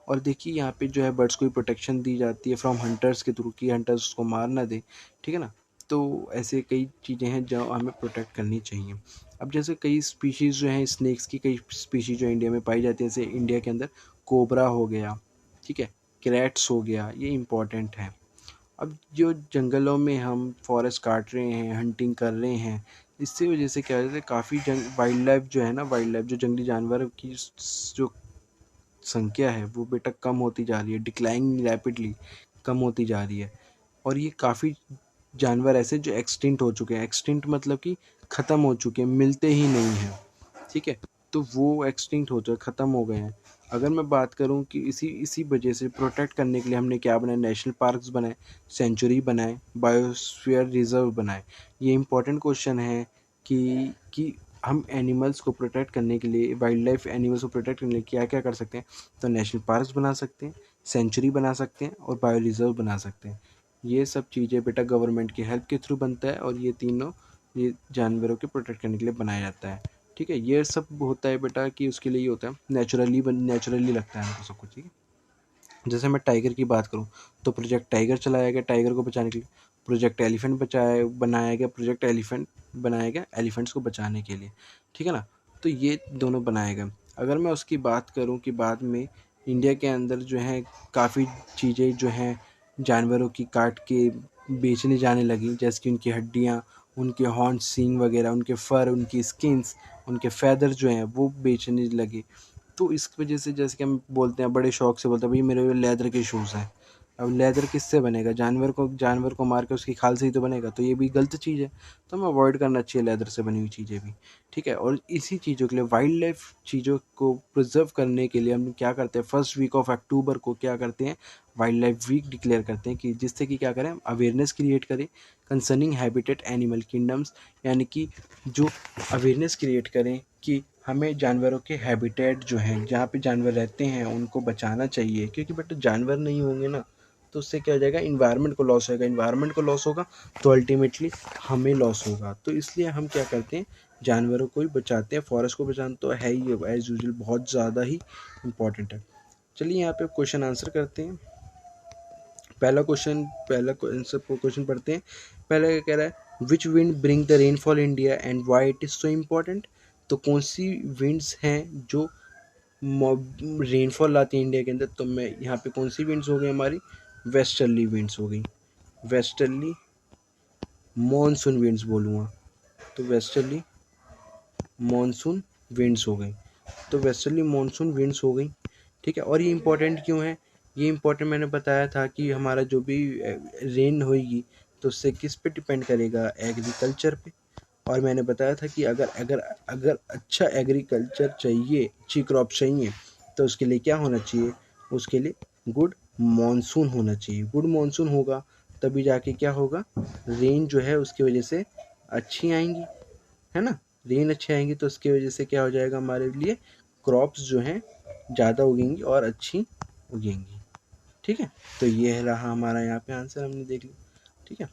और देखिए यहाँ पे जो है बर्ड्स को भी प्रोटेक्शन दी जाती है फ्रॉम हंटर्स के थ्रू, कि हंटर्स उसको मार ना दे, ठीक है ना। तो ऐसे कई चीज़ें हैं जो हमें प्रोटेक्ट करनी चाहिए। अब जैसे कई स्पीशीज़ जो हैं स्नेक्स की, कई स्पीशीज़ जो इंडिया में पाई जाती है, जैसे इंडिया के अंदर कोबरा हो गया, ठीक है, क्रेट्स हो गया, ये इम्पॉर्टेंट है। अब जो जंगलों में हम फॉरेस्ट काट रहे हैं, हंटिंग कर रहे हैं, इससे वजह से क्या होता है, काफ़ी वाइल्ड लाइफ जो है ना, वाइल्ड लाइफ जो जंगली जानवर की जो संख्या है वो बेटा कम होती जा रही है, डिक्लाइनिंग रैपिडली, कम होती जा रही है। और ये काफ़ी जानवर ऐसे जो एक्सटिंक्ट हो चुके हैं, एक्सटिंक्ट मतलब कि ख़त्म हो चुके हैं, मिलते ही नहीं हैं, ठीक है। तो वो एक्सटिंक्ट हो चुके, ख़त्म हो गए हैं। अगर मैं बात करूं कि इसी इसी वजह से प्रोटेक्ट करने के लिए हमने क्या बनाया, नेशनल पार्क्स बनाए, सेंचुरी बनाए, बायोस्फीयर रिजर्व बनाए। ये इंपॉर्टेंट क्वेश्चन है कि हम एनिमल्स को प्रोटेक्ट करने के लिए, वाइल्ड लाइफ एनिमल्स को प्रोटेक्ट करने के लिए क्या क्या कर सकते हैं, तो नेशनल पार्क्स बना सकते हैं, सेंचुरी बना सकते हैं और बायो रिजर्व बना सकते हैं। ये सब चीज़ें बेटा गवर्नमेंट की हेल्प के थ्रू बनता है और ये तीनों ये जानवरों के प्रोटेक्ट करने के लिए बनाया जाता है, ठीक है। ये सब होता है बेटा कि उसके लिए ही होता है, नेचुरली लगता है हमको सब कुछ, ठीक है। जैसे मैं टाइगर की बात करूँ तो प्रोजेक्ट टाइगर चलाया गया टाइगर को बचाने के लिए, प्रोजेक्ट एलिफेंट बनाया गया, प्रोजेक्ट एलिफेंट बनाया गया एलिफेंट्स को बचाने के लिए, ठीक है ना। तो ये दोनों बनाए गए। अगर मैं उसकी बात करूँ कि बाद में इंडिया के अंदर जो है काफ़ी चीज़ें जो हैं जानवरों की काट के बेचने जाने लगी, जैसे कि उनकी हड्डियाँ, उनके हॉर्न, सींग वगैरह, उनके फर, उनकी स्किन्स, उनके फैदर जो हैं वो बेचने लगे। तो इस वजह से जैसे कि हम बोलते हैं, बड़े शौक से बोलते हैं भाई मेरे लेदर के शूज़ हैं। अब लेदर किससे बनेगा, जानवर को मार के उसकी खाल से ही तो बनेगा, तो ये भी गलत चीज़ है। तो हमें अवॉइड करना चाहिए लेदर से बनी हुई चीज़ें भी, ठीक है। और इसी चीज़ों के लिए, वाइल्ड लाइफ चीज़ों को प्रिजर्व करने के लिए हम क्या करते हैं, फर्स्ट वीक ऑफ अक्टूबर को क्या करते हैं, वाइल्ड लाइफ वीक डिक्लेयर करते हैं, कि जिससे कि क्या करें, अवेयरनेस क्रिएट करें कंसर्निंग हैबिटेट एनिमल किंगडम्स, यानी कि जो अवेयरनेस क्रिएट करें कि हमें जानवरों के हैबिटेट जो हैं, जहाँ पे जानवर रहते हैं, उनको बचाना चाहिए, क्योंकि बट जानवर नहीं होंगे ना तो उससे क्या हो जाएगा, इन्वायरमेंट को लॉस होगा, इन्वायरमेंट को लॉस होगा तो अल्टीमेटली हमें लॉस होगा। तो इसलिए हम क्या करते हैं, जानवरों को ही बचाते हैं। फॉरेस्ट को बचाना तो है ही, एज यूजल बहुत ज़्यादा ही इम्पोर्टेंट है। चलिए यहाँ पे क्वेश्चन आंसर करते हैं। पहला क्वेश्चन पढ़ते हैं। पहला क्या कह रहा है, which wind bring the rainfall India and why it is so important. तो कौन सी विंड्स हैं जो रेनफॉल लाती है इंडिया के अंदर, तो मैं यहाँ पे कौन सी विंड्स हो गई हमारी, वेस्टर्ली विंड्स हो गई, वेस्टर्ली मॉनसून विंड्स बोलूँगा, तो वेस्टर्ली मॉनसून विंड्स हो गई, तो वेस्टर्ली मॉनसून विंड्स हो गई, ठीक है। और ये इंपॉर्टेंट क्यों है, ये इंपॉर्टेंट मैंने बताया था कि हमारा जो भी रेन होएगी तो उससे किस पे डिपेंड करेगा, एग्रीकल्चर पे। और मैंने बताया था कि अगर अगर अगर अच्छा एग्रीकल्चर चाहिए, अच्छी क्रॉप चाहिए, तो उसके लिए क्या होना चाहिए, उसके लिए गुड मॉनसून होना चाहिए। गुड मॉनसून होगा तभी जाके क्या होगा, रेन जो है उसकी वजह से अच्छी आएंगी, है ना। रेन अच्छी आएंगी तो उसकी वजह से क्या हो जाएगा, हमारे लिए क्रॉप्स जो हैं ज़्यादा उगेंगी और अच्छी उगेंगी। ठीक है, तो ये रहा हमारा यहाँ पे आंसर, हमने देख लिया। ठीक है,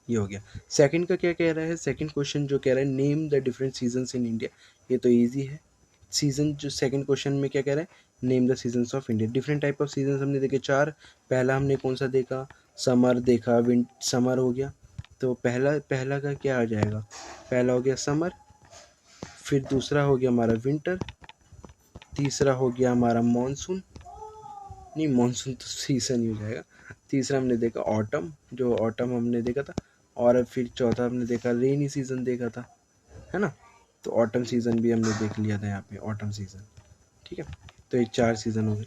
ये हो गया। सेकंड का क्या कह रहा है, सेकंड क्वेश्चन जो कह रहा है name the different seasons in India, ये तो इजी है। सीजन जो सेकंड क्वेश्चन में क्या कह रहा है, name the seasons of India. Different type of seasons हमने देखे 4। पहला हमने कौन सा देखा, समर देखा, समर हो गया। तो पहला पहला का क्या आ जाएगा, पहला हो गया समर, फिर दूसरा हो गया हमारा विंटर, तीसरा हो गया हमारा मानसून, नहीं मानसून तो सीजन ही हो जाएगा। तीसरा हमने देखा ऑटम, जो ऑटम हमने देखा था। और फिर चौथा हमने देखा रेनी सीजन देखा था, है ना। तो ऑटम सीजन भी हमने देख लिया था यहाँ पे, ऑटम सीजन। ठीक है, तो ये 4 सीजन हो गए।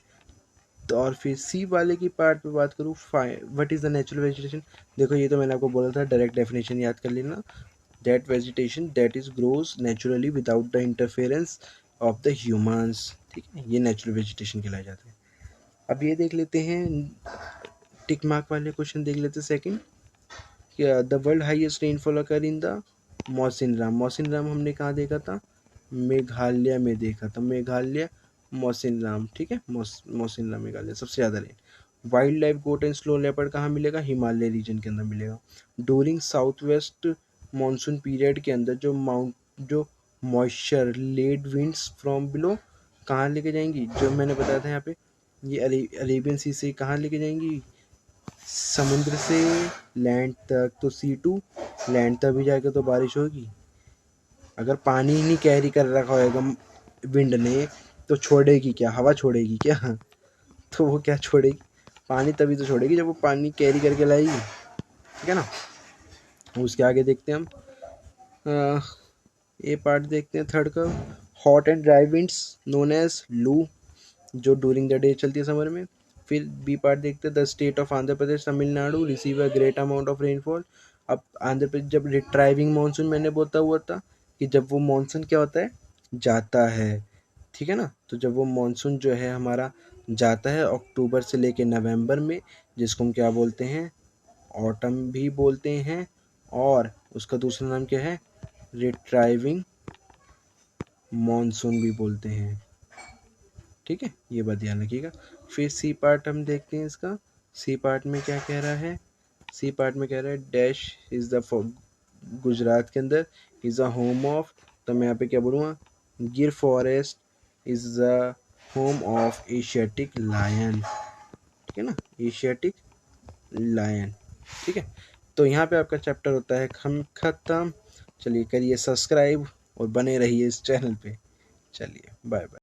तो और फिर सी वाले की पार्ट पे बात करूँ, what is the natural vegetation. देखो ये तो मैंने आपको बोला था, डायरेक्ट डेफिनेशन याद कर लेना, that vegetation that is grows naturally without the interference of the humans. ठीक है, ये नेचुरल वेजिटेशन कहलाए जाते हैं। अब ये देख लेते हैं, टिक मार्क वाले क्वेश्चन देख लेते हैं। Second, the world highest rainfall occur in the Mawsynram. Mawsynram हमने कहाँ देखा था, मेघालय में देखा था, मेघालय मौसिनराम। ठीक है, मौसिनराम मेघालय सबसे ज़्यादा rain. Wild life goat and snow leopard कहाँ मिलेगा, हिमालय रीजन के अंदर मिलेगा। During south west monsoon period के अंदर जो moisture laden winds from below कहाँ लेके जाएंगी, जो मैंने बताया था यहाँ पे, ये अरेबियन सी से कहाँ लेके जाएंगी, समुद्र से लैंड तक। तो C2 लैंड तक भी जाएगा तो बारिश होगी। अगर पानी ही नहीं कैरी कर रखा होगा विंड ने, तो छोड़ेगी क्या, हवा छोड़ेगी क्या तो वो क्या छोड़ेगी, पानी तभी तो छोड़ेगी जब वो पानी कैरी करके लाएगी। ठीक है ना। उसके आगे देखते हैं हम, अ, ये पार्ट देखते हैं थर्ड का, hot and dry winds known as loo, जो ड्यूरिंग द डे चलती है समर में। फिर बी पार्ट देखते हैं, the state of Andhra Pradesh Tamil Nadu receive a great amount of rainfall. अब आंध्र प्रदेश जब रिट्राइविंग मानसून मैंने बोलता हुआ था कि जब वो मानसून क्या होता है, जाता है। ठीक है ना, तो जब वो मानसून जो है हमारा जाता है अक्टूबर से लेके नवंबर में, जिसको हम क्या बोलते हैं, ऑटम भी बोलते हैं, और उसका दूसरा नाम क्या है, रिट्राइविंग मानसून भी बोलते हैं। ठीक है, ये बात ध्यान रखिएगा। फिर सी पार्ट हम देखते हैं इसका, सी पार्ट में क्या कह रहा है, सी पार्ट में कह रहा है डैश इज़ द गुजरात के अंदर इज़ अ होम ऑफ, तो मैं यहाँ पे क्या बोलूँगा, Gir forest is the home of Asiatic lion. ठीक है ना, एशियाटिक लायन। ठीक है, तो यहाँ पे आपका चैप्टर होता है खत्म। चलिए करिए सब्सक्राइब और बने रहिए इस चैनल पे। चलिए बाय बाय।